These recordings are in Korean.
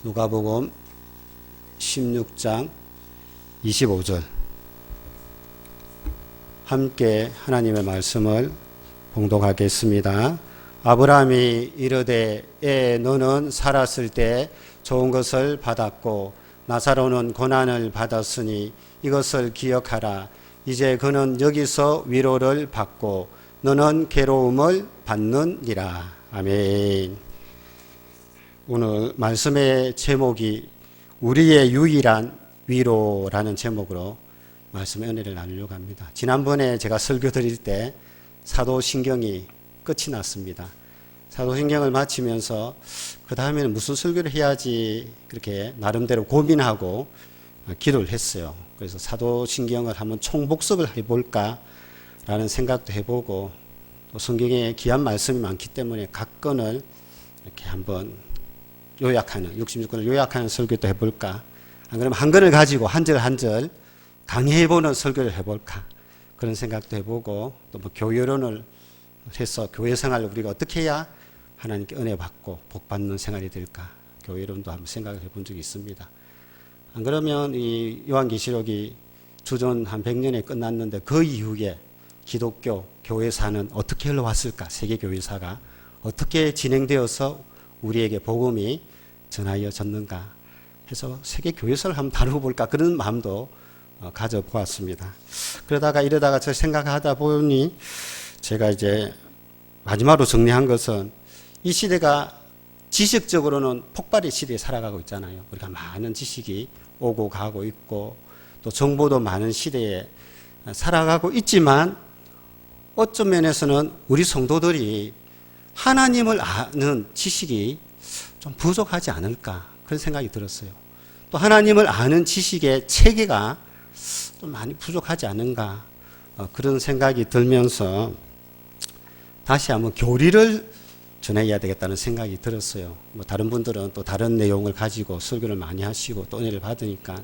누가복음 16장 25절 함께 하나님의 말씀을 봉독하겠습니다. 아브라함이 이르되 너는 살았을 때 좋은 것을 받았고 나사로는 고난을 받았으니 이것을 기억하라. 이제 그는 여기서 위로를 받고 너는 괴로움을 받느니라. 아멘. 오늘 말씀의 제목이 우리의 유일한 위로라는 제목으로 말씀의 은혜를 나누려고 합니다. 지난번에 제가 설교 드릴 때 사도신경이 끝이 났습니다. 사도신경을 마치면서 그 다음에는 무슨 설교를 해야지 그렇게 나름대로 고민하고 기도를 했어요. 그래서 사도신경을 한번 총복습을 해볼까 라는 생각도 해보고 또 성경에 귀한 말씀이 많기 때문에 각 건을 이렇게 한번 요약하는 66권을 요약하는 설교도 해볼까? 안 그러면 한 권을 가지고 한 절 한 절 강의해보는 설교를 해볼까? 그런 생각도 해보고 또 뭐 교회론을 해서 교회 생활을 우리가 어떻게 해야 하나님께 은혜 받고 복 받는 생활이 될까? 교회론도 한번 생각을 해본 적이 있습니다. 안 그러면 이 요한계시록이 주전 한 100년에 끝났는데 그 이후에 기독교 교회사는 어떻게 흘러왔을까? 세계 교회사가 어떻게 진행되어서 우리에게 복음이 전하여졌는가 해서 세계 교회사를 한번 다루어 볼까 그런 마음도 가져보았습니다. 이러다가 저 생각하다 보니 제가 이제 마지막으로 정리한 것은 이 시대가 지식적으로는 폭발의 시대에 살아가고 있잖아요. 우리가 많은 지식이 오고 가고 있고 또 정보도 많은 시대에 살아가고 있지만 어떤 면에서는 우리 성도들이 하나님을 아는 지식이 좀 부족하지 않을까 그런 생각이 들었어요. 또 하나님을 아는 지식의 체계가 좀 많이 부족하지 않은가 그런 생각이 들면서 다시 한번 교리를 전해야 되겠다는 생각이 들었어요. 뭐 다른 분들은 또 다른 내용을 가지고 설교를 많이 하시고 또 은혜를 받으니까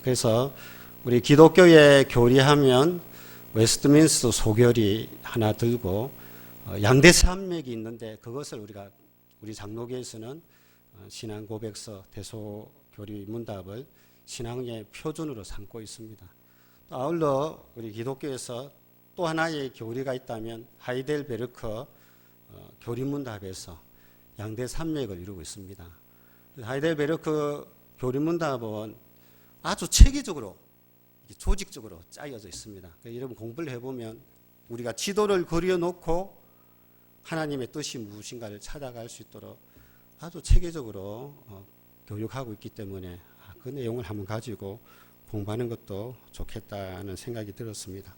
그래서 우리 기독교의 교리하면 웨스트민스터 소결이 하나 들고 양대 산맥이 있는데 그것을 우리 장로교에서는 신앙 고백서 대소교리 문답을 신앙의 표준으로 삼고 있습니다. 또 아울러 우리 기독교에서 또 하나의 교리가 있다면 하이델베르크 교리 문답에서 양대 산맥을 이루고 있습니다. 하이델베르크 교리 문답은 아주 체계적으로 조직적으로 짜여져 있습니다. 여러분 공부를 해보면 우리가 지도를 그려놓고 하나님의 뜻이 무엇인가를 찾아갈 수 있도록 아주 체계적으로 교육하고 있기 때문에 그 내용을 한번 가지고 공부하는 것도 좋겠다는 생각이 들었습니다.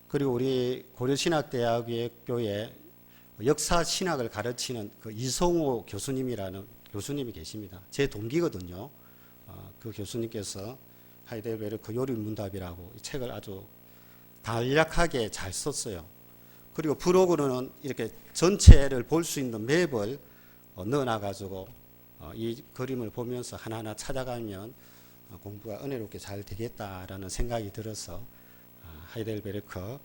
그리고 우리 고려신학대학의 교회 역사신학을 가르치는 그 이성호 교수님이라는 교수님이 계십니다. 제 동기거든요. 그 교수님께서 하이델베르크 요리문답이라고 이 책을 아주 간략하게 잘 썼어요. 그리고 블로그로는 이렇게 전체를 볼 수 있는 맵을 넣어놔가지고 이 그림을 보면서 하나하나 찾아가면 공부가 은혜롭게 잘 되겠다라는 생각이 들어서 하이델베르크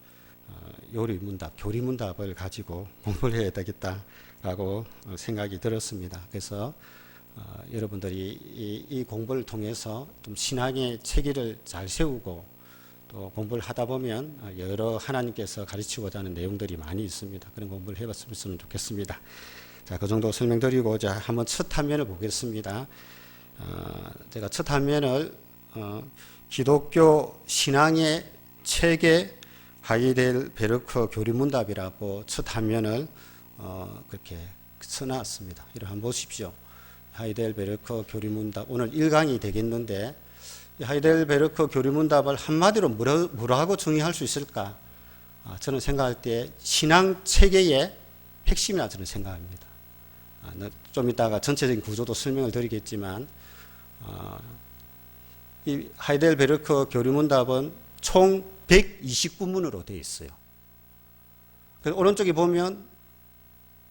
요리문답, 교리문답을 가지고 공부를 해야 되겠다라고 생각이 들었습니다. 그래서 여러분들이 이 공부를 통해서 좀 신앙의 체계를 잘 세우고 또 공부를 하다 보면 여러 하나님께서 가르치고자 하는 내용들이 많이 있습니다. 그런 공부를 해봤으면 좋겠습니다. 자, 그 정도 설명드리고 자, 한번 첫 화면을 보겠습니다. 제가 첫 화면을 기독교 신앙의 체계 하이델베르크 교리문답이라고 첫 화면을 그렇게 써놨습니다. 이를 한번 보십시오. 하이델베르크 교리문답 오늘 1강이 되겠는데 하이델베르크 교리문답을 한마디로 뭐라고 정의할 수 있을까? 저는 생각할 때 신앙 체계의 핵심이라 저는 생각합니다. 좀 이따가 전체적인 구조도 설명을 드리겠지만 이 하이델베르크 교리문답은 총 129문으로 되어 있어요. 오른쪽에 보면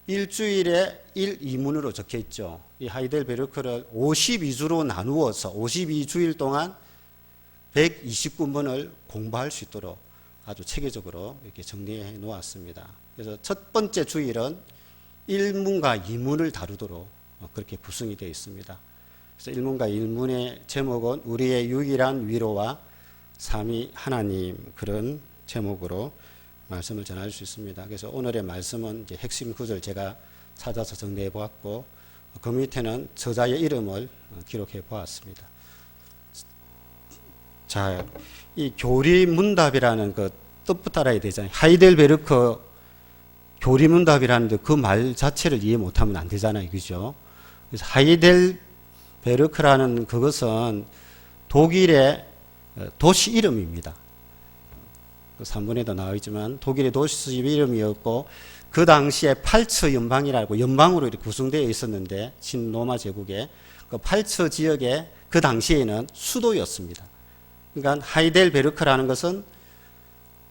일주일에 1, 2문으로 적혀 있죠. 이 하이델베르크를 52주로 나누어서 52주일 동안 129문을 공부할 수 있도록 아주 체계적으로 이렇게 정리해 놓았습니다. 그래서 첫 번째 주일은 1문과 2문을 다루도록 그렇게 구성이 되어 있습니다. 그래서 일문과 일문의 제목은 우리의 유일한 위로와 삼위 하나님, 그런 제목으로 말씀을 전할 수 있습니다. 그래서 오늘의 말씀은 이제 핵심 구절 제가 찾아서 정리해 보았고, 그 밑에는 저자의 이름을 기록해 보았습니다. 자, 이 교리문답이라는 그 뜻부터 알아야 되잖아요. 하이델베르크 교리문답이라는데 그 말 자체를 이해 못하면 안 되잖아요. 그죠? 그래서 하이델베르크라는 그것은 독일의 도시 이름입니다. 그 3번에도 나와 있지만 독일의 도시 이름이었고, 그 당시에 팔처 연방이라고 연방으로 이렇게 구성되어 있었는데, 신로마 제국에 그 팔처 지역에 그 당시에는 수도였습니다. 그러니까 하이델베르크라는 것은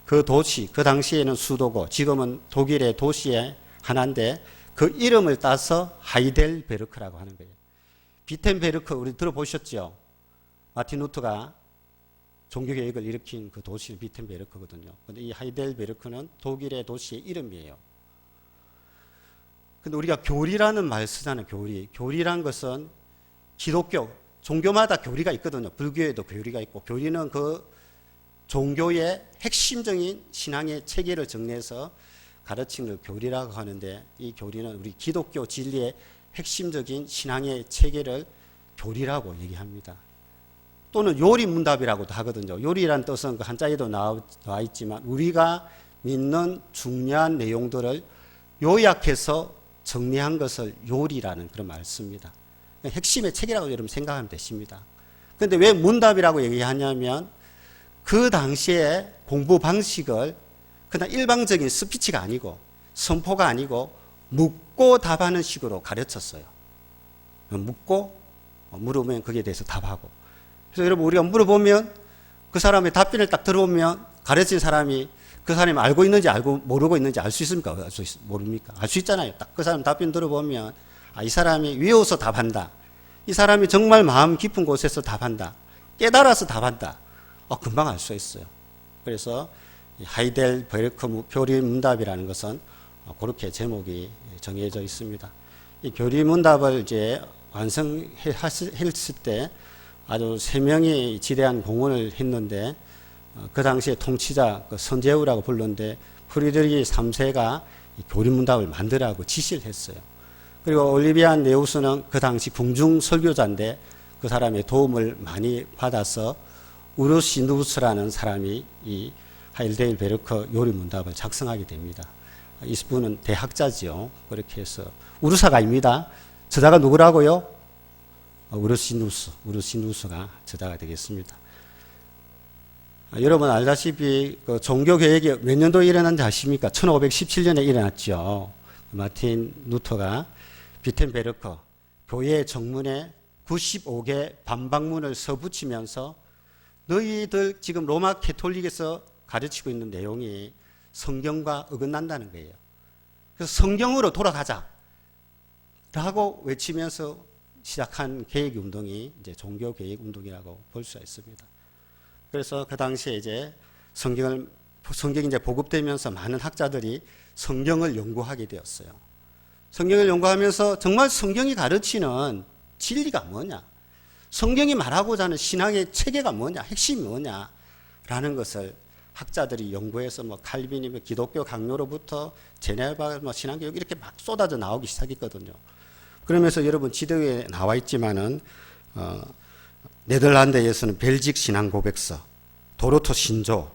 그 도시, 그 당시에는 수도고 지금은 독일의 도시의 하나인데, 그 이름을 따서 하이델베르크라고 하는 거예요. 비텐베르크 우리 들어보셨죠? 마틴 루터가 종교개혁을 일으킨 그 도시 비텐베르크거든요. 근데 이 하이델베르크는 독일의 도시의 이름이에요. 근데 우리가 교리라는 말 쓰잖아요. 교리란 것은 기독교, 종교마다 교리가 있거든요. 불교에도 교리가 있고, 교리는 그 종교의 핵심적인 신앙의 체계를 정리해서 가르치는 걸 교리라고 하는데, 이 교리는 우리 기독교 진리의 핵심적인 신앙의 체계를 교리라고 얘기합니다. 또는 요리문답이라고도 하거든요. 요리란 뜻은 그 한자에도 나와 있지만 우리가 믿는 중요한 내용들을 요약해서 정리한 것을 요리라는 그런 말 씁니다. 핵심의 책이라고 여러분 생각하면 되십니다. 그런데 왜 문답이라고 얘기하냐면, 그 당시에 공부 방식을 그냥 일방적인 스피치가 아니고 선포가 아니고 묻고 답하는 식으로 가르쳤어요. 묻고 물으면 거기에 대해서 답하고. 그래서 여러분 우리가 물어보면 그 사람의 답변을 딱 들어보면 가르친 사람이 그 사람이 알고 있는지 알고 모르고 있는지 알 수 있습니까? 모릅니까? 알 수 있잖아요. 딱 그 사람 답변 들어보면 이 사람이 외워서 답한다. 이 사람이 정말 마음 깊은 곳에서 답한다. 깨달아서 답한다. 금방 알 수 있어요. 그래서 하이델베르크 교리문답이라는 것은 그렇게 제목이 정해져 있습니다. 이 교리문답을 이제 완성했을 때 아주 3명이 지대한 공헌을 했는데, 그 당시에 통치자 선제우라고 불렀는데 프리드리히 3세가 교리문답을 만들라고 지시를 했어요. 그리고 올리비안 네우스는 그 당시 궁중 설교자인데 그 사람의 도움을 많이 받아서 우르시누스라는 사람이 이 하이델베르크 요리문답을 작성하게 됩니다. 이 분은 대학자지요. 그렇게 해서 우르사가 아닙니다. 저자가 누구라고요? 우르시누스가 저자가 되겠습니다. 여러분 알다시피 그 종교개혁이 몇 년도에 일어난지 아십니까? 1517년에 일어났죠. 마틴 루터가 비텐베르크 교회 정문에 95개 반박문을 써붙이면서 너희들 지금 로마 캐톨릭에서 가르치고 있는 내용이 성경과 어긋난다는 거예요. 그래서 성경으로 돌아가자 라고 외치면서 시작한 개혁 운동이 이제 종교 개혁 운동이라고 볼 수 있습니다. 그래서 그 당시에 이제 성경이 이제 보급되면서 많은 학자들이 성경을 연구하게 되었어요. 성경을 연구하면서 정말 성경이 가르치는 진리가 뭐냐, 성경이 말하고자 하는 신앙의 체계가 뭐냐, 핵심이 뭐냐라는 것을 학자들이 연구해서 칼빈이 기독교 강요로부터 제네바 신앙교육 이렇게 막 쏟아져 나오기 시작했거든요. 그러면서 여러분 지도에 나와 있지만은 네덜란드에서는 벨직 신앙 고백서, 도로토 신조,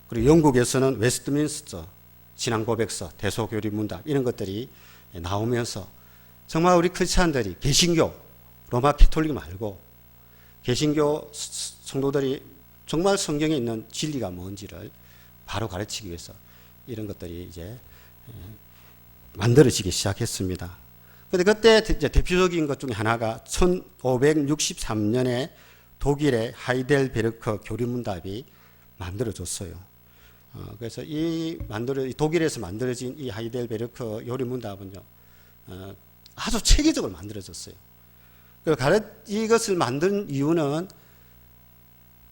그리고 영국에서는 웨스트민스터 신앙 고백서, 대소교리 문답 이런 것들이 나오면서 정말 우리 크리스찬들이 개신교, 로마 캐톨릭 말고 개신교 성도들이 정말 성경에 있는 진리가 뭔지를 바로 가르치기 위해서 이런 것들이 이제 만들어지기 시작했습니다. 그런데 그때 이제 대표적인 것 중에 하나가 1563년에 독일의 하이델베르크 교리문답이 만들어졌어요. 그래서 독일에서 만들어진 이 하이델베르크 요리문답은요, 아주 체계적으로 만들어졌어요. 이것을 만든 이유는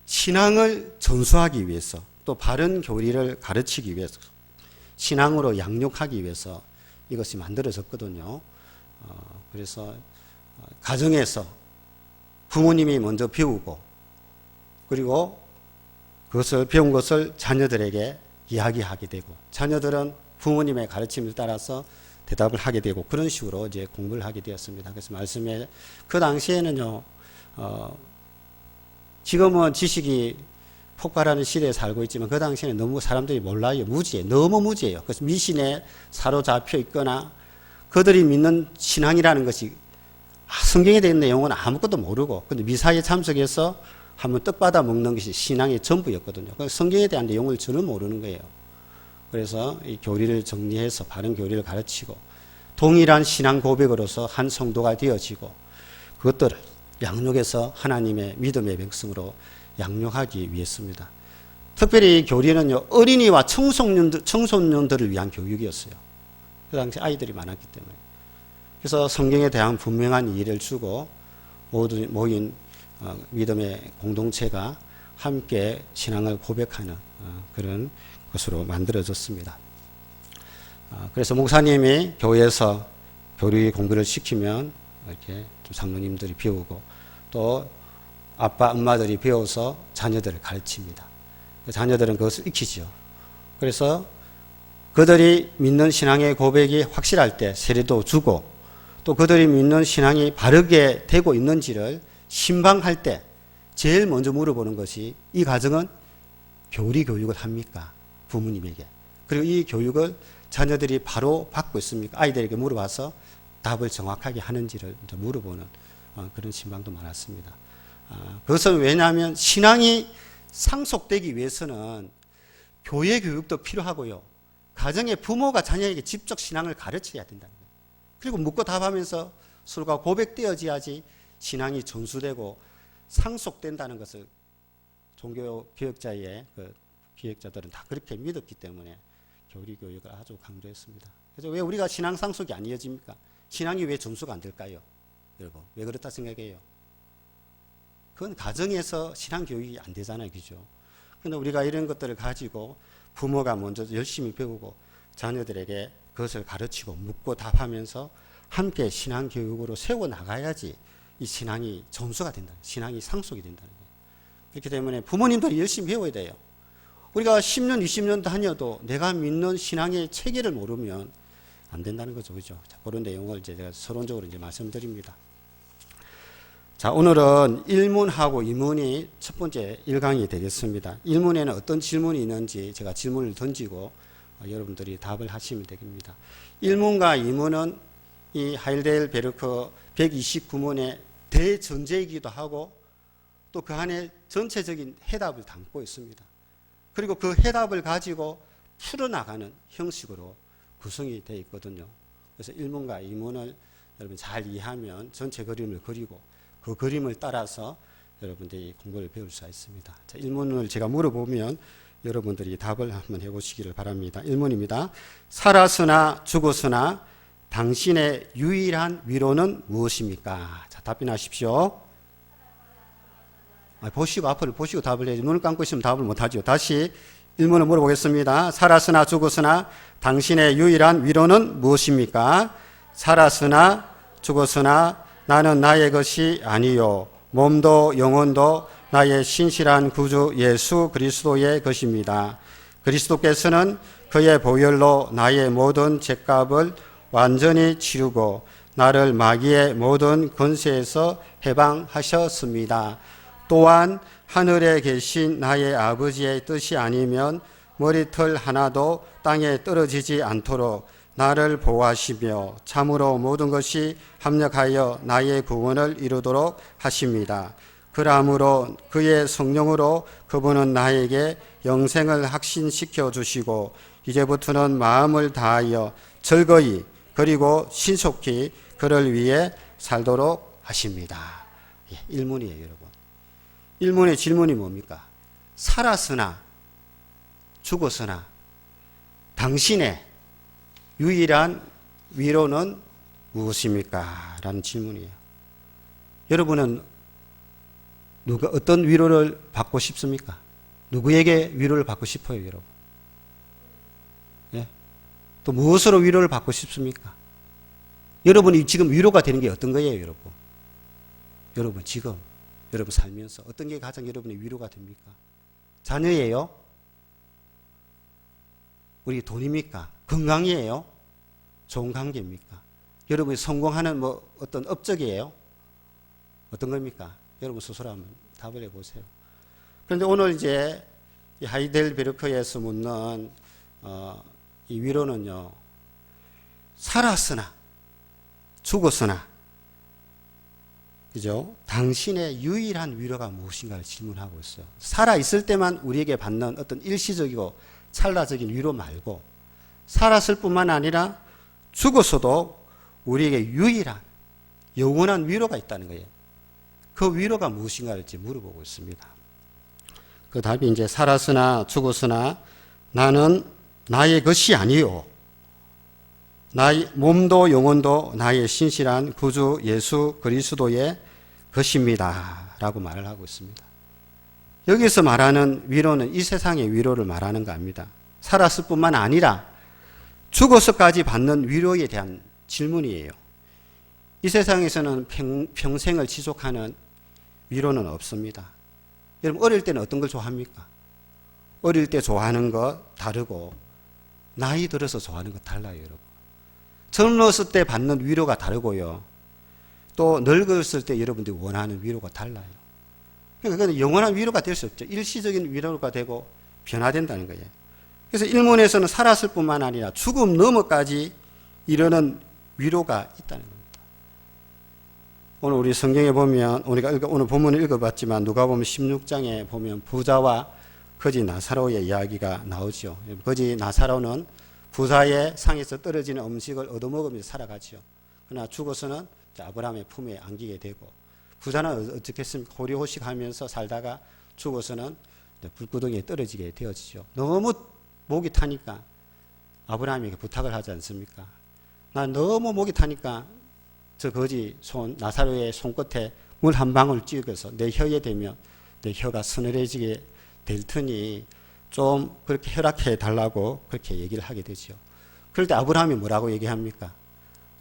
신앙을 전수하기 위해서, 또 바른 교리를 가르치기 위해서, 신앙으로 양육하기 위해서 이것이 만들어졌거든요. 그래서 가정에서 부모님이 먼저 배우고 그리고 그것을 배운 것을 자녀들에게 이야기하게 되고 자녀들은 부모님의 가르침을 따라서 대답을 하게 되고 그런 식으로 이제 공부를 하게 되었습니다. 그래서 말씀에 그 당시에는요, 지금은 지식이 폭발하는 시대에 살고 있지만 그 당시에는 너무 사람들이 몰라요. 무지해. 너무 무지해요. 그래서 미신에 사로잡혀 있거나 그들이 믿는 신앙이라는 것이 성경에 대한 내용은 아무것도 모르고 근데 미사에 참석해서 한번 떡 받아 먹는 것이 신앙의 전부였거든요. 성경에 대한 내용을 전혀 모르는 거예요. 그래서 이 교리를 정리해서 바른 교리를 가르치고 동일한 신앙 고백으로서 한 성도가 되어지고 그것들을 양육해서 하나님의 믿음의 백성으로 양육하기 위해서입니다. 특별히 교리는요, 어린이와 청소년들을 위한 교육이었어요. 그 당시 아이들이 많았기 때문에. 그래서 성경에 대한 분명한 이해를 주고 모인 믿음의 공동체가 함께 신앙을 고백하는 그런 것으로 만들어졌습니다. 그래서 목사님이 교회에서 교리 공부를 시키면 이렇게 좀 장로님들이 배우고 또 아빠, 엄마들이 배워서 자녀들을 가르칩니다. 자녀들은 그것을 익히죠. 그래서 그들이 믿는 신앙의 고백이 확실할 때 세례도 주고 또 그들이 믿는 신앙이 바르게 되고 있는지를 신방할 때 제일 먼저 물어보는 것이 이 가정은 교리 교육을 합니까? 부모님에게. 그리고 이 교육을 자녀들이 바로 받고 있습니까? 아이들에게 물어봐서 답을 정확하게 하는지를 물어보는 그런 신방도 많았습니다. 그것은 왜냐하면 신앙이 상속되기 위해서는 교회 교육도 필요하고요. 가정의 부모가 자녀에게 직접 신앙을 가르쳐야 된다는 거예요. 그리고 묻고 답하면서 서로가 고백되어져야지 신앙이 전수되고 상속된다는 것을 종교 개혁자의 기획자들은 다 그렇게 믿었기 때문에 교리 교육을 아주 강조했습니다. 그래서 왜 우리가 신앙 상속이 안 이어집니까? 신앙이 왜 전수가 안 될까요? 여러분, 왜 그렇다 생각해요? 그건 가정에서 신앙 교육이 안 되잖아요. 그죠? 그런데 우리가 이런 것들을 가지고 부모가 먼저 열심히 배우고 자녀들에게 그것을 가르치고 묻고 답하면서 함께 신앙 교육으로 세워나가야지 이 신앙이 전수가 된다. 신앙이 상속이 된다는 거예요. 그렇기 때문에 부모님들이 열심히 배워야 돼요. 우리가 10년, 20년 다녀도 내가 믿는 신앙의 체계를 모르면 안 된다는 거죠. 그죠? 자, 그런 내용을 이제 제가 서론적으로 이제 말씀드립니다. 자, 오늘은 1문하고 2문이 첫 번째 1강이 되겠습니다. 1문에는 어떤 질문이 있는지 제가 질문을 던지고 여러분들이 답을 하시면 되겠습니다. 1문과 2문은 이 하일델베르크 129문의 대전제이기도 하고 또 그 안에 전체적인 해답을 담고 있습니다. 그리고 그 해답을 가지고 풀어나가는 형식으로 구성이 되어 있거든요. 그래서 1문과 2문을 여러분 잘 이해하면 전체 그림을 그리고 그 그림을 따라서 여러분들이 공부를 배울 수가 있습니다. 자, 1문을 제가 물어보면 여러분들이 답을 한번 해보시기를 바랍니다. 1문입니다. 살았으나 죽었으나 당신의 유일한 위로는 무엇입니까? 자, 답변하십시오. 보시고 앞을 보시고 답을 해야지. 눈을 감고 있으면 답을 못하죠. 다시 1문을 물어보겠습니다. 살았으나 죽었으나 당신의 유일한 위로는 무엇입니까? 살았으나 죽었으나 나는 나의 것이 아니요 몸도 영혼도 나의 신실한 구주 예수 그리스도의 것입니다. 그리스도께서는 그의 보혈로 나의 모든 죄값을 완전히 치르고 나를 마귀의 모든 권세에서 해방하셨습니다. 또한 하늘에 계신 나의 아버지의 뜻이 아니면 머리털 하나도 땅에 떨어지지 않도록 나를 보호하시며 참으로 모든 것이 합력하여 나의 구원을 이루도록 하십니다. 그러므로 그의 성령으로 그분은 나에게 영생을 확신시켜 주시고 이제부터는 마음을 다하여 즐거이 그리고 신속히 그를 위해 살도록 하십니다. 1문이에요, 여러분. 1문의 질문이 뭡니까? 살았으나 죽었으나 당신의 유일한 위로는 무엇입니까? 라는 질문이에요. 여러분은 어떤 위로를 받고 싶습니까? 누구에게 위로를 받고 싶어요, 여러분? 예? 또 무엇으로 위로를 받고 싶습니까? 여러분이 지금 위로가 되는 게 어떤 거예요, 여러분? 여러분 지금 여러분 살면서 어떤 게 가장 여러분의 위로가 됩니까? 자녀예요? 우리 돈입니까? 건강이에요? 좋은 관계입니까? 여러분이 성공하는 뭐 어떤 업적이에요? 어떤 겁니까? 여러분 스스로 한번 답을 해보세요. 그런데 오늘 이제 하이델베르크에서 묻는 이 위로는요, 살았으나 죽었으나, 그죠? 당신의 유일한 위로가 무엇인가를 질문하고 있어요. 살아 있을 때만 우리에게 받는 어떤 일시적이고 찰나적인 위로 말고, 살았을 뿐만 아니라 죽었어도 우리에게 유일한 영원한 위로가 있다는 거예요. 그 위로가 무엇인가를 물어보고 있습니다. 그 답이 이제 살았으나 죽었으나 나는 나의 것이 아니요. 나의 몸도 영혼도 나의 신실한 구주 예수 그리스도의 것입니다. 라고 말을 하고 있습니다. 여기서 말하는 위로는 이 세상의 위로를 말하는 거 아닙니다. 살았을 뿐만 아니라 죽어서까지 받는 위로에 대한 질문이에요. 이 세상에서는 평생을 지속하는 위로는 없습니다. 여러분 어릴 때는 어떤 걸 좋아합니까? 어릴 때 좋아하는 거 다르고 나이 들어서 좋아하는 거 달라요, 여러분. 젊었을 때 받는 위로가 다르고요. 또 늙었을 때 여러분들이 원하는 위로가 달라요. 그러니까 그건 영원한 위로가 될 수 없죠. 일시적인 위로가 되고 변화된다는 거예요. 그래서 일문에서는 살았을 뿐만 아니라 죽음 너머까지 이르는 위로가 있다는 겁니다. 오늘 우리 성경에 보면 우리가 오늘 본문을 읽어봤지만 누가복음 16장에 보면 부자와 거지 나사로의 이야기가 나오죠. 거지 나사로는 부자의 상에서 떨어지는 음식을 얻어먹으면서 살아가죠. 그러나 죽어서는 아브라함의 품에 안기게 되고, 부자는 어떻게 했습니까? 호리호식하면서 살다가 죽어서는 불구덩이에 떨어지게 되어지죠. 너무 목이 타니까 아브라함에게 부탁을 하지 않습니까? 나 너무 목이 타니까 저 거지 나사로의 손끝에 물 한 방울 찍어서 내 혀에 대면 내 혀가 서늘해지게 될 테니 좀 그렇게 허락해 달라고 그렇게 얘기를 하게 되죠. 그럴 때 아브라함이 뭐라고 얘기합니까?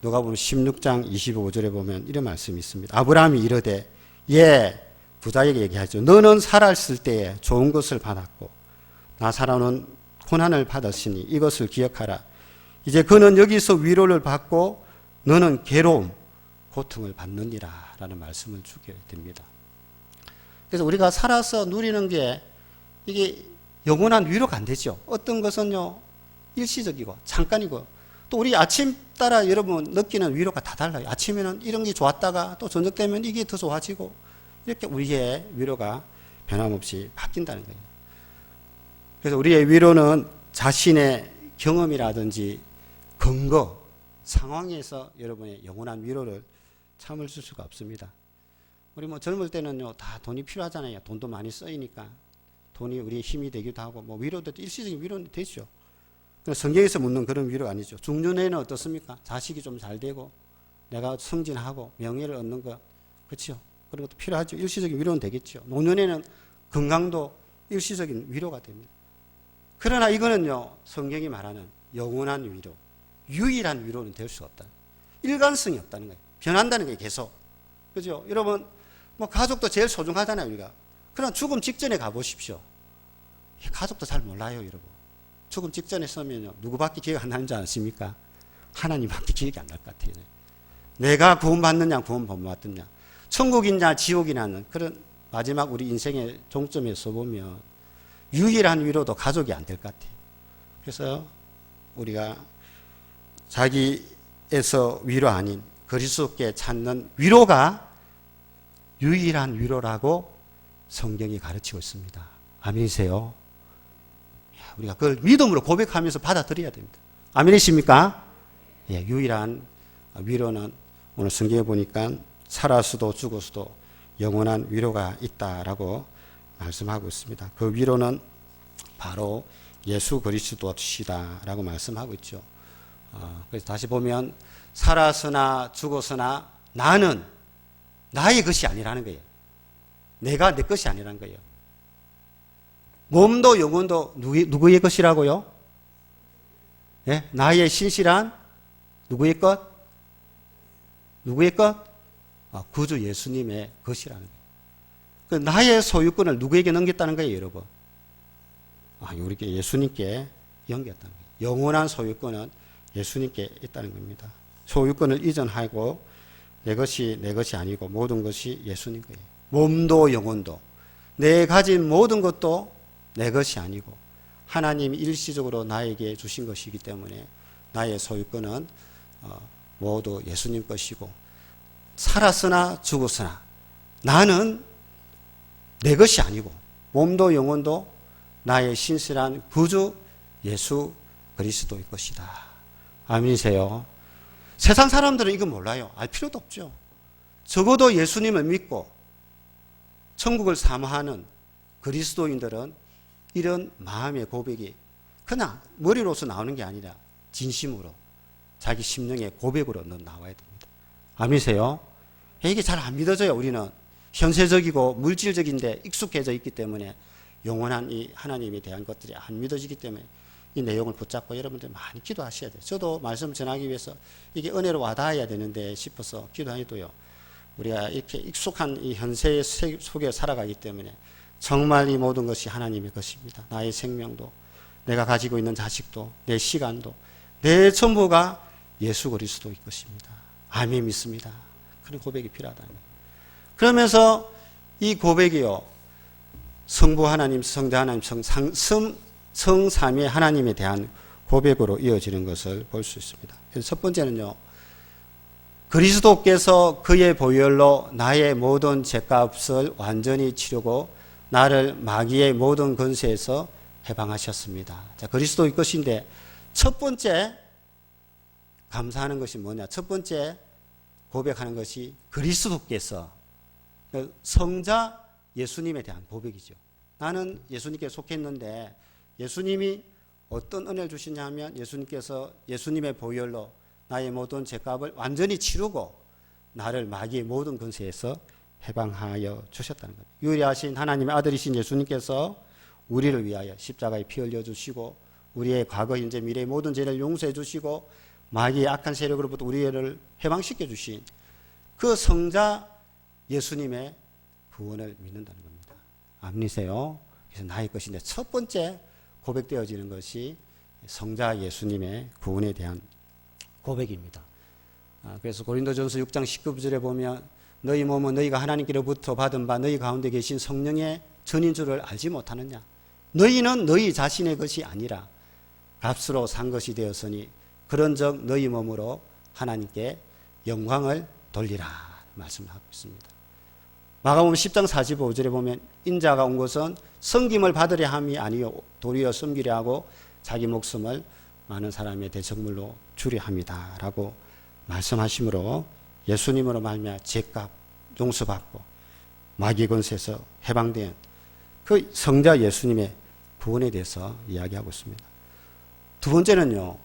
누가복음 16장 25절에 보면 이런 말씀이 있습니다. 아브라함이 이르되, 부자에게 얘기하죠. 너는 살았을 때에 좋은 것을 받았고 나사로는 고난을 받았으니 이것을 기억하라. 이제 그는 여기서 위로를 받고 너는 괴로움, 고통을 받느니라 라는 말씀을 주게 됩니다. 그래서 우리가 살아서 누리는 게 이게 영원한 위로가 안 되죠. 어떤 것은요 일시적이고 잠깐이고, 또 우리 아침 따라 여러분 느끼는 위로가 다 달라요. 아침에는 이런 게 좋았다가 또 저녁 되면 이게 더 좋아지고, 이렇게 우리의 위로가 변함없이 바뀐다는 거예요. 그래서 우리의 위로는 자신의 경험이라든지 근거, 상황에서 여러분의 영원한 위로를 참을 수가 없습니다. 우리 뭐 젊을 때는요 다 돈이 필요하잖아요. 돈도 많이 쓰이니까 돈이 우리의 힘이 되기도 하고, 뭐 위로도 일시적인 위로는 되죠. 성경에서 묻는 그런 위로 아니죠. 중년에는 어떻습니까? 자식이 좀 잘 되고 내가 승진하고 명예를 얻는 거, 그렇죠? 그런 것도 필요하죠. 일시적인 위로는 되겠죠. 노년에는 건강도 일시적인 위로가 됩니다. 그러나 이거는요 성경이 말하는 영원한 위로, 유일한 위로는 될 수 없다. 일관성이 없다는 거예요. 변한다는 거예요, 계속. 그죠? 여러분, 뭐 가족도 제일 소중하잖아요, 우리가. 그러나 죽음 직전에 가보십시오. 가족도 잘 몰라요, 여러분. 죽음 직전에 서면요, 누구밖에 기억 안 나는 줄 아십니까? 하나님밖에 기억이 안 날 것 같아요. 내가 구원받느냐, 구원 못 받느냐, 천국이냐, 지옥이냐는 그런 마지막 우리 인생의 종점에서 보면 유일한 위로도 가족이 안 될 것 같아요. 그래서 우리가 자기에서 위로 아닌 그리스도께 찾는 위로가 유일한 위로라고 성경이 가르치고 있습니다. 아멘이세요? 우리가 그걸 믿음으로 고백하면서 받아들여야 됩니다. 아멘이십니까? 예, 유일한 위로는 오늘 성경에 보니까 살아서도 죽어서도 영원한 위로가 있다라고 말씀하고 있습니다. 그 위로는 바로 예수 그리스도시다라고 말씀하고 있죠. 그래서 다시 보면 살았으나 죽었으나 나는 나의 것이 아니라는 거예요. 내가 내 것이 아니라는 거예요. 몸도 영혼도 누구의 것이라고요? 예? 나의 신실한 누구의 것? 누구의 것? 구주 예수님의 것이라는 거예요. 그 나의 소유권을 누구에게 넘겼다는 거예요, 여러분? 우리께 예수님께 넘겼다는 거예요. 영원한 소유권은 예수님께 있다는 겁니다. 소유권을 이전하고 내 것이 아니고 모든 것이 예수님 거예요. 몸도 영혼도 내 가진 모든 것도 내 것이 아니고 하나님이 일시적으로 나에게 주신 것이기 때문에 나의 소유권은 모두 예수님 것이고 살았으나 죽었으나 나는 내 것이 아니고 몸도 영혼도 나의 신실한 구주 예수 그리스도의 것이다. 아멘이세요? 세상 사람들은 이거 몰라요. 알 필요도 없죠. 적어도 예수님을 믿고 천국을 사모하는 그리스도인들은 이런 마음의 고백이 그냥 머리로서 나오는 게 아니라 진심으로 자기 심령의 고백으로 나와야 됩니다. 아멘이세요? 이게 잘 안 믿어져요. 우리는 현세적이고 물질적인데 익숙해져 있기 때문에 영원한 이 하나님에 대한 것들이 안 믿어지기 때문에 이 내용을 붙잡고 여러분들 많이 기도하셔야 돼요. 저도 말씀 전하기 위해서 이게 은혜로 와닿아야 되는데 싶어서 기도해도요. 우리가 이렇게 익숙한 이 현세의 속에 살아가기 때문에 정말 이 모든 것이 하나님의 것입니다. 나의 생명도, 내가 가지고 있는 자식도, 내 시간도, 내 전부가 예수 그리스도의 것입니다. 아멘 믿습니다. 그런 고백이 필요하다는 거예요. 그러면서 이 고백이요. 성부 하나님, 성자 하나님, 성삼위 하나님에 대한 고백으로 이어지는 것을 볼 수 있습니다. 그래서 첫 번째는요. 그리스도께서 그의 보혈로 나의 모든 죄값을 완전히 치르고 나를 마귀의 모든 권세에서 해방하셨습니다. 자, 그리스도의 것인데 첫 번째 감사하는 것이 뭐냐? 첫 번째 고백하는 것이 그리스도께서 성자 예수님에 대한 고백이죠. 나는 예수님께 속했는데 예수님이 어떤 은혜를 주시냐 하면 예수님께서 예수님의 보혈로 나의 모든 죄값을 완전히 치르고 나를 마귀의 모든 권세에서 해방하여 주셨다는 겁니다. 유일하신 하나님의 아들이신 예수님께서 우리를 위하여 십자가에 피 흘려 주시고 우리의 과거, 현재, 미래의 모든 죄를 용서해 주시고 마귀의 악한 세력으로부터 우리를 해방시켜 주신 그 성자 예수님의 구원을 믿는다는 겁니다. 아멘이세요? 그래서 나의 것인데 첫 번째 고백되어지는 것이 성자 예수님의 구원에 대한 고백입니다. 그래서 고린도전서 6장 19절에 보면 너희 몸은 너희가 하나님께로부터 받은 바 너희 가운데 계신 성령의 전인 줄을 알지 못하느냐. 너희는 너희 자신의 것이 아니라 값으로 산 것이 되었으니 그런즉 너희 몸으로 하나님께 영광을 돌리라 말씀하고 있습니다. 마가복음 10장 45절에 보면 인자가 온 것은 섬김을 받으려 함이 아니요 도리어 섬기려 하고 자기 목숨을 많은 사람의 대적물로 주려 함이다 라고 말씀하시므로 예수님으로 말미암아 죄값 용서받고 마귀 권세에서 해방된 그 성자 예수님의 구원에 대해서 이야기하고 있습니다. 두 번째는요.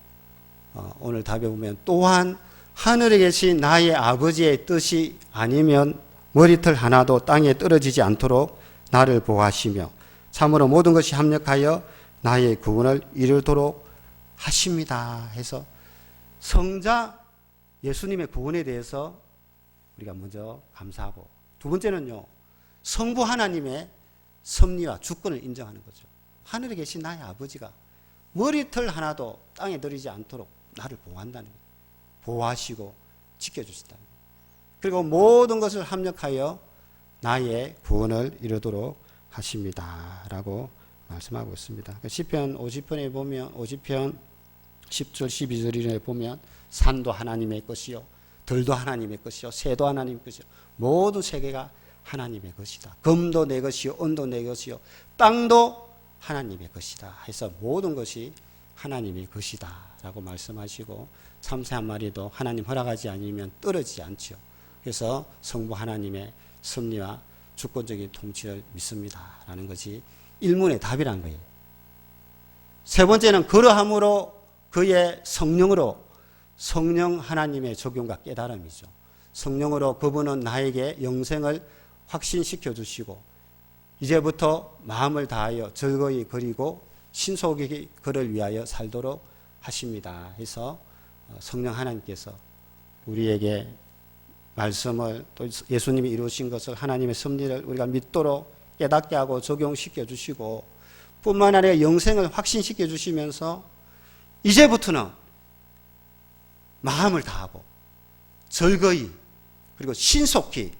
오늘 답에 보면 또한 하늘에 계신 나의 아버지의 뜻이 아니면 머리털 하나도 땅에 떨어지지 않도록 나를 보호하시며 참으로 모든 것이 합력하여 나의 구원을 이루도록 하십니다 해서 성자 예수님의 구원에 대해서 우리가 먼저 감사하고 두 번째는요. 성부 하나님의 섭리와 주권을 인정하는 거죠. 하늘에 계신 나의 아버지가 머리털 하나도 땅에 떨어지지 않도록 나를 보호한다는 거예요. 보호하시고 지켜주신다는 거예요. 그리고 모든 것을 합력하여 나의 구원을 이루도록 하십니다 라고 말씀하고 있습니다. 시편 50편에 보면 50편 10절 12절에 보면 산도 하나님의 것이요 들도 하나님의 것이요 새도 하나님의 것이요 모든 세계가 하나님의 것이다. 금도 내 것이요 은도 내 것이요 땅도 하나님의 것이다 해서 모든 것이 하나님의 것이다 라고 말씀하시고 참새 한 마리도 하나님 허락하지 않으면 떨어지지 않죠. 그래서 성부 하나님의 섭리와 주권적인 통치를 믿습니다 라는 것이 일문의 답이란 거예요. 세 번째는 그러함으로 그의 성령으로 성령 하나님의 적용과 깨달음이죠. 성령으로 그분은 나에게 영생을 확신시켜 주시고 이제부터 마음을 다하여 즐거이 그리고 신속히 그를 위하여 살도록 하십니다 해서 성령 하나님께서 우리에게 말씀을 또 예수님이 이루신 것을 하나님의 섭리를 우리가 믿도록 깨닫게 하고 적용시켜 주시고 뿐만 아니라 영생을 확신시켜 주시면서 이제부터는 마음을 다하고 즐거이 그리고 신속히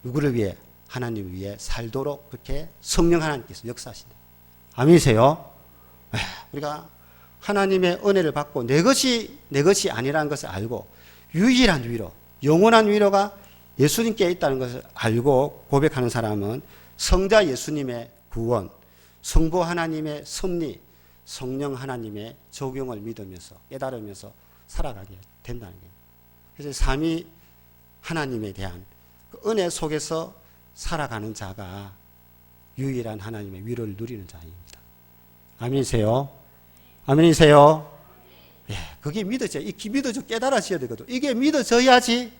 누구를 위해? 하나님 위해 살도록 그렇게 성령 하나님께서 역사하신다. 아멘이세요? 우리가 하나님의 은혜를 받고 내 것이 아니라는 것을 알고 유일한 위로, 영원한 위로가 예수님께 있다는 것을 알고 고백하는 사람은 성자 예수님의 구원, 성부 하나님의 섭리, 성령 하나님의 적용을 믿으면서 깨달으면서 살아가게 된다는 거예요. 그래서 삼위 하나님에 대한 그 은혜 속에서 살아가는 자가 유일한 하나님의 위로를 누리는 자입니다. 아멘이세요? 아멘이세요? 예, 그게 믿어져요. 믿어져 깨달아져야 되거든. 이게 믿어져야지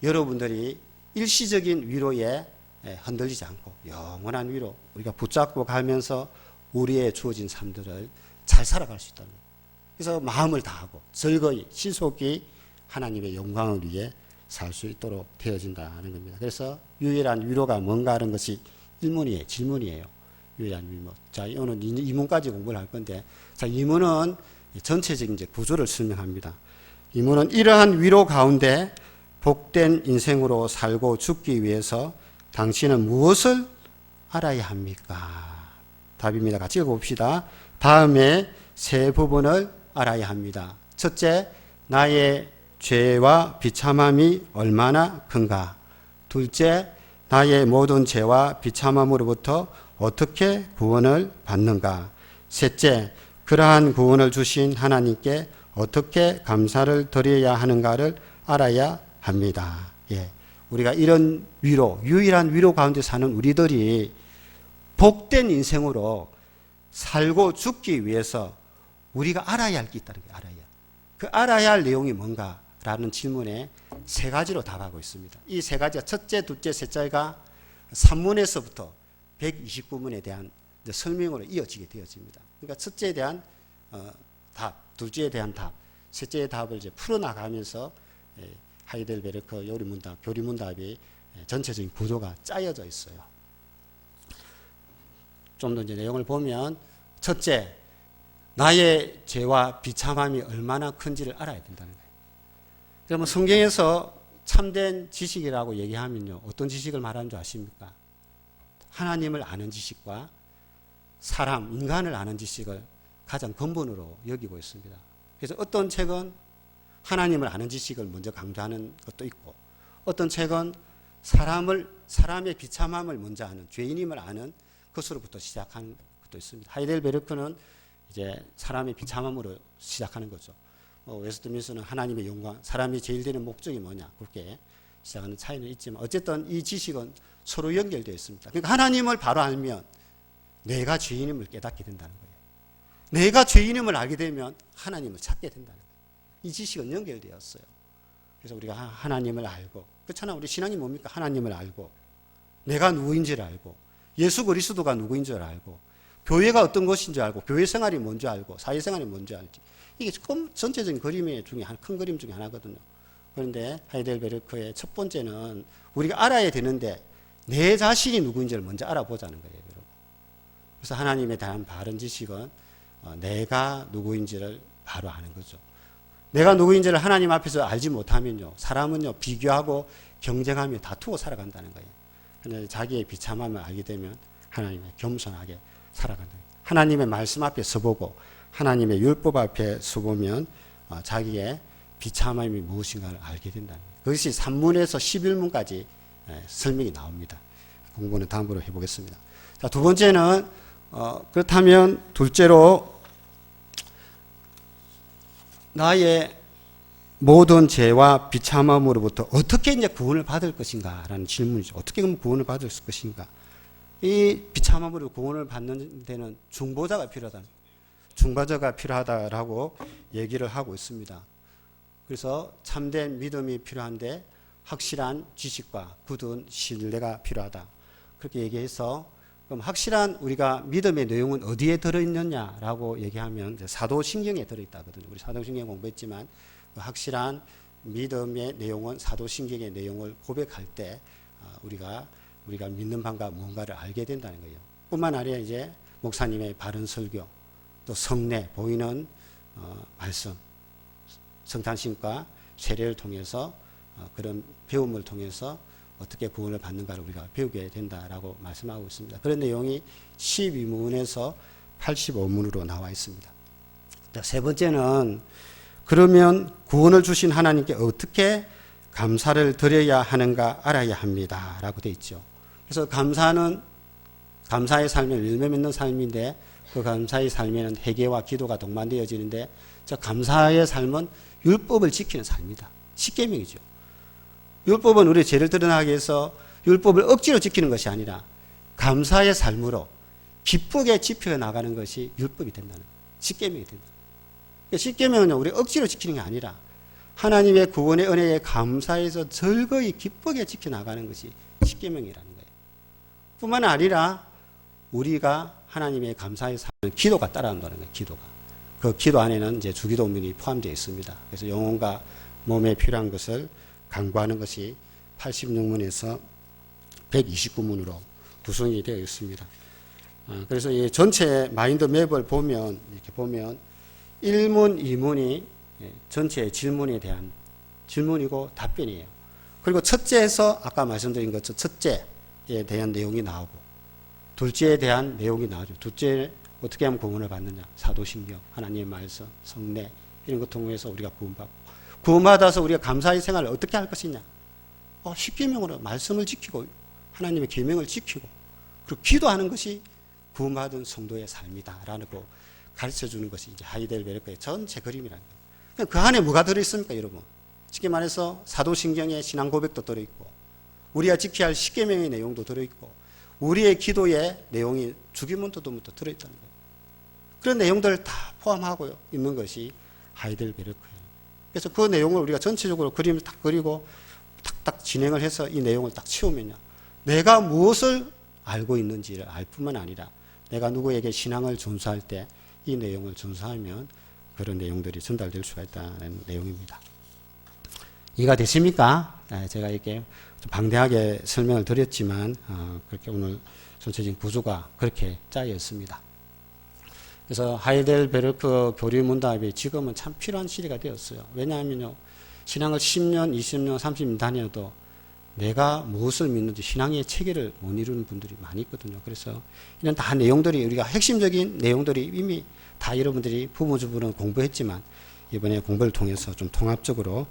여러분들이 일시적인 위로에 흔들리지 않고 영원한 위로 우리가 붙잡고 가면서 우리의 주어진 삶들을 잘 살아갈 수 있다는 거예요. 그래서 마음을 다하고 즐거이 신속히 하나님의 영광을 위해 살 수 있도록 되어진다는 겁니다. 그래서 유일한 위로가 뭔가 하는 것이 질문이에요. 유일한 위로. 자, 오늘 이문까지 공부를 할 건데, 자, 이문은 전체적인 이제 구조를 설명합니다. 이문은 이러한 위로 가운데 복된 인생으로 살고 죽기 위해서 당신은 무엇을 알아야 합니까? 답입니다. 같이 읽어봅시다. 다음에 세 부분을 알아야 합니다. 첫째, 나의 죄와 비참함이 얼마나 큰가. 둘째, 나의 모든 죄와 비참함으로부터 어떻게 구원을 받는가. 셋째, 그러한 구원을 주신 하나님께 어떻게 감사를 드려야 하는가를 알아야 합니다. 예, 우리가 이런 위로, 유일한 위로 가운데 사는 우리들이 복된 인생으로 살고 죽기 위해서 우리가 알아야 할 게 있다는 게 알아야. 그 알아야 할 내용이 뭔가? 라는 질문에 세 가지로 답하고 있습니다. 이 세 가지가 첫째, 둘째, 셋째가 산문에서부터 129문에 대한 설명으로 이어지게 되어집니다. 그러니까 첫째에 대한 답, 둘째에 대한 답, 셋째의 답을 이제 풀어나가면서 하이델베르크 요리문답, 교리문답이 전체적인 구조가 짜여져 있어요. 좀 더 이제 내용을 보면 첫째, 나의 죄와 비참함이 얼마나 큰지를 알아야 된다는 거예요. 그러면 성경에서 참된 지식이라고 얘기하면요, 어떤 지식을 말하는 줄 아십니까? 하나님을 아는 지식과 사람, 인간을 아는 지식을 가장 근본으로 여기고 있습니다. 그래서 어떤 책은 하나님을 아는 지식을 먼저 강조하는 것도 있고, 어떤 책은 사람의 비참함을 먼저 아는, 죄인임을 아는 것으로부터 시작하는 것도 있습니다. 하이델베르크는 이제 사람의 비참함으로 시작하는 거죠. 웨스트민스는 하나님의 영광, 사람이 제일 되는 목적이 뭐냐, 그렇게 시작하는 차이는 있지만 어쨌든 이 지식은 서로 연결되어 있습니다. 그러니까 하나님을 바로 알면 내가 죄인임을 깨닫게 된다는 거예요. 내가 죄인임을 알게 되면 하나님을 찾게 된다는 거예요. 이 지식은 연결되었어요. 그래서 우리가 하나님을 알고, 그렇잖아, 우리 신앙이 뭡니까? 하나님을 알고, 내가 누구인지를 알고, 예수 그리스도가 누구인 줄 알고, 교회가 어떤 것인 줄 알고, 교회 생활이 뭔지 알고, 사회생활이 뭔지 알지. 이게 전체적인 그림 중에 큰 그림 중에 하나거든요. 그런데 하이델베르크의 첫 번째는 우리가 알아야 되는데 내 자신이 누구인지를 먼저 알아보자는 거예요, 여러분. 그래서 하나님에 대한 바른 지식은 내가 누구인지를 바로 아는 거죠. 내가 누구인지를 하나님 앞에서 알지 못하면요, 사람은요, 비교하고 경쟁하며 다투고 살아간다는 거예요. 그런데 자기의 비참함을 알게 되면 하나님의 겸손하게 살아간다. 하나님의 말씀 앞에 서보고 하나님의 율법 앞에 서보면 자기의 비참함이 무엇인가를 알게 된다는 거예요. 그것이 3문에서 11문까지 설명이 나옵니다. 공부는 다음으로 해보겠습니다. 자, 두 번째는 그렇다면 둘째로 나의 모든 죄와 비참함으로부터 어떻게 이제 구원을 받을 것인가라는 질문이죠. 어떻게 구원을 받을 것인가? 이 비참함으로 구원을 받는 데는 중보자가 필요하다라고 얘기를 하고 있습니다. 그래서 참된 믿음이 필요한데 확실한 지식과 굳은 신뢰가 필요하다. 그렇게 얘기해서 그럼 확실한 우리가 믿음의 내용은 어디에 들어있느냐라고 얘기하면 사도신경에 들어있다거든요. 우리 사도신경 공부했지만 그 확실한 믿음의 내용은 사도신경의 내용을 고백할 때 우리가 믿는 바가 무언가를 알게 된다는 거예요. 뿐만 아니라 이제 목사님의 바른 설교, 또 성례, 보이는 말씀, 성탄신과 세례를 통해서 그런 배움을 통해서 어떻게 구원을 받는가를 우리가 배우게 된다라고 말씀하고 있습니다. 그런 내용이 12문에서 85문으로 나와 있습니다. 세 번째는 그러면 구원을 주신 하나님께 어떻게 감사를 드려야 하는가 알아야 합니다. 라고 되어 있죠. 그래서 감사의 삶을 열매 맺는 삶인데 그 감사의 삶에는 회개와 기도가 동반되어지는데 저 감사의 삶은 율법을 지키는 삶이다. 십계명이죠. 율법은 우리 죄를 드러나게 해서 율법을 억지로 지키는 것이 아니라 감사의 삶으로 기쁘게 지켜 나가는 것이 율법이 된다는 십계명이 된다. 십계명은 우리 억지로 지키는 게 아니라 하나님의 구원의 은혜에 감사해서 즐거이 기쁘게 지켜 나가는 것이 십계명이라는 거예요. 뿐만 아니라 우리가 하나님의 감사의 삶을 기도가 따라온다는 거예요. 기도가. 그 기도 안에는 이제 주기도문이 포함되어 있습니다. 그래서 영혼과 몸에 필요한 것을 간구하는 것이 86문에서 129문으로 구성이 되어 있습니다. 그래서 이 전체 마인드 맵을 보면 이렇게 보면 1문, 2문이 전체 질문에 대한 질문이고 답변이에요. 그리고 첫째에서 아까 말씀드린 것처럼 첫째에 대한 내용이 나오고 둘째에 대한 내용이 나오죠. 둘째 어떻게 하면 구원을 받느냐. 사도신경, 하나님의 말씀, 성례 이런 것 통해서 우리가 구원받고 구원받아서 우리가 감사의 생활을 어떻게 할 것이냐. 십계명으로 말씀을 지키고 하나님의 계명을 지키고 그리고 기도하는 것이 구원받은 성도의 삶이다라는 거 가르쳐주는 것이 이제 하이델베르크의 전체 그림이라는 거예요. 그 안에 뭐가 들어있습니까, 여러분? 쉽게 말해서 사도신경의 신앙 고백도 들어있고 우리가 지켜야 할 십계명의 내용도 들어있고 우리의 기도의 내용이 주기문도도 들어있다는 거예요. 그런 내용들을 다 포함하고 있는 것이 하이델베르크예요. 그래서 그 내용을 우리가 전체적으로 그림을 딱 그리고 탁탁 진행을 해서 이 내용을 딱 치우면요. 내가 무엇을 알고 있는지를 알 뿐만 아니라 내가 누구에게 신앙을 전수할 때 이 내용을 전수하면 그런 내용들이 전달될 수가 있다는 내용입니다. 이해가 되십니까? 제가 이렇게 좀 방대하게 설명을 드렸지만 그렇게 오늘 전체적인 구조가 그렇게 짜여 있습니다. 그래서 하이델베르크 교리문답이 지금은 참 필요한 시대가 되었어요. 왜냐하면요. 신앙을 10년, 20년, 30년 다녀도 내가 무엇을 믿는지 신앙의 체계를 못 이루는 분들이 많이 있거든요. 그래서 이런 다 내용들이 우리가 핵심적인 내용들이 이미 다 여러분들이 부모주부는 공부했지만 이번에 공부를 통해서 좀 통합적으로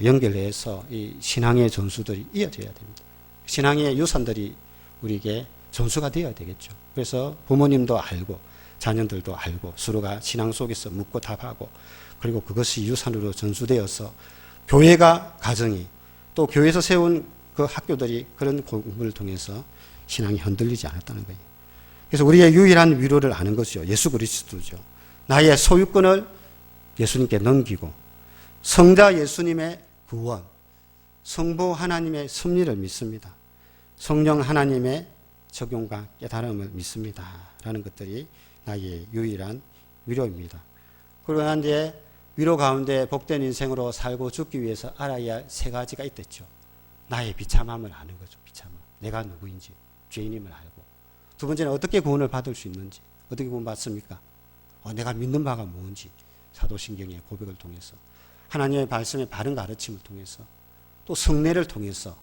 연결해서 이 신앙의 전수들이 이어져야 됩니다. 신앙의 유산들이 우리에게 전수가 되어야 되겠죠. 그래서 부모님도 알고 자녀들도 알고 서로가 신앙 속에서 묻고 답하고 그리고 그것이 유산으로 전수되어서 교회가 가정이 또 교회에서 세운 그 학교들이 그런 공부를 통해서 신앙이 흔들리지 않았다는 거예요. 그래서 우리의 유일한 위로를 아는 것이죠. 예수 그리스도죠. 나의 소유권을 예수님께 넘기고 성자 예수님의 구원, 성부 하나님의 섭리를 믿습니다. 성령 하나님의 적용과 깨달음을 믿습니다. 라는 것들이 나의 유일한 위로입니다. 그러나 이제 위로 가운데 복된 인생으로 살고 죽기 위해서 알아야 할 세 가지가 있댔죠. 나의 비참함을 아는 거죠. 비참함. 내가 누구인지, 죄인임을 알고. 두 번째는 어떻게 구원을 받을 수 있는지, 어떻게 구원받습니까? 내가 믿는 바가 뭔지, 사도신경의 고백을 통해서, 하나님의 말씀의 바른 가르침을 통해서, 또 성례를 통해서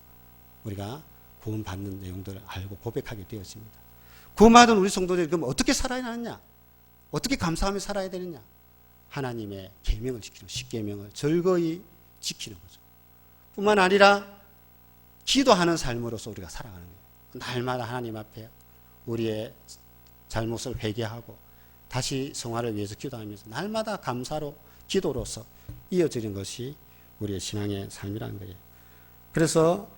우리가 구원받는 내용들을 알고 고백하게 되었습니다. 구원받은 우리 성도들이 그럼 어떻게 살아야 하느냐? 어떻게 감사하며 살아야 되느냐? 하나님의 계명을 지키는 십계명을 즐거이 지키는 거죠. 뿐만 아니라 기도하는 삶으로서 우리가 살아가는 거예요. 날마다 하나님 앞에 우리의 잘못을 회개하고 다시 성화를 위해서 기도하면서 날마다 감사로 기도로서 이어지는 것이 우리의 신앙의 삶이라는 거예요. 그래서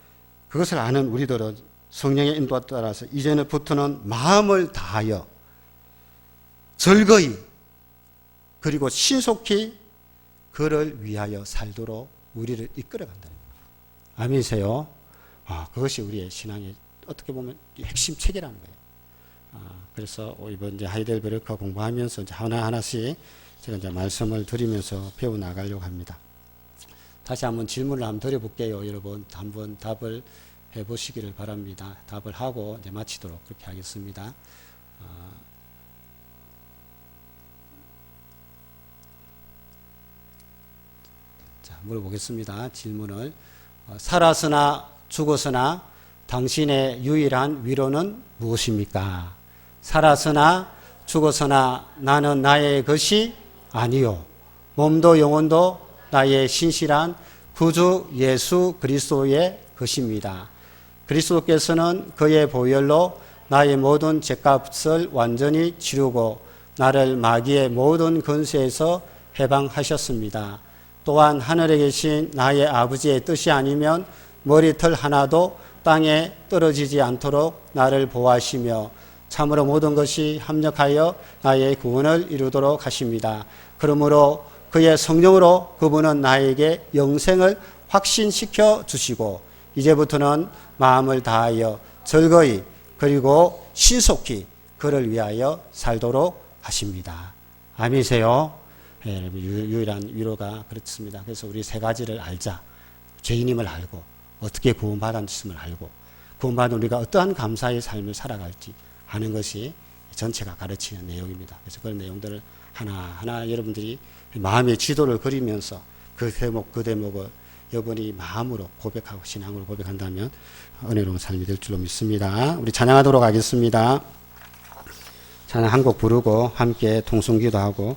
그것을 아는 우리들은 성령의 인도에 따라서 이제부터는 마음을 다하여 즐거이 그리고 신속히 그를 위하여 살도록 우리를 이끌어간다는 거예요. 아멘이세요? 그것이 우리의 신앙의 어떻게 보면 핵심 체계라는 거예요. 그래서 이번 이제 하이델베르크 공부하면서 이제 하나하나씩 제가 이제 말씀을 드리면서 배워 나가려고 합니다. 다시 한번 질문을 한번 드려볼게요. 여러분 한번 답을 해보시기를 바랍니다. 답을 하고 이제 마치도록 그렇게 하겠습니다. 자, 물어보겠습니다. 질문을. 살아서나 죽어서나 당신의 유일한 위로는 무엇입니까? 살아서나 죽어서나 나는 나의 것이 아니요 몸도 영혼도 나의 신실한 구주 예수 그리스도의 것입니다. 그리스도께서는 그의 보혈로 나의 모든 죄값을 완전히 치르고 나를 마귀의 모든 권세에서 해방하셨습니다. 또한 하늘에 계신 나의 아버지의 뜻이 아니면 머리털 하나도 땅에 떨어지지 않도록 나를 보호하시며 참으로 모든 것이 합력하여 나의 구원을 이루도록 하십니다. 그러므로 그의 성령으로 그분은 나에게 영생을 확신시켜 주시고 이제부터는 마음을 다하여 즐거이 그리고 신속히 그를 위하여 살도록 하십니다. 아멘이세요? 네, 유일한 위로가 그렇습니다. 그래서 우리 세 가지를 알자. 죄인임을 알고 어떻게 구원받았음을 알고 구원받은 우리가 어떠한 감사의 삶을 살아갈지 하는 것이 전체가 가르치는 내용입니다. 그래서 그런 내용들을 하나하나 여러분들이 마음의 지도를 그리면서 그 대목을 여러분이 마음으로 고백하고 신앙으로 고백한다면 은혜로운 삶이 될 줄로 믿습니다. 우리 찬양하도록 하겠습니다. 찬양 한 곡 부르고 함께 통성기도 하고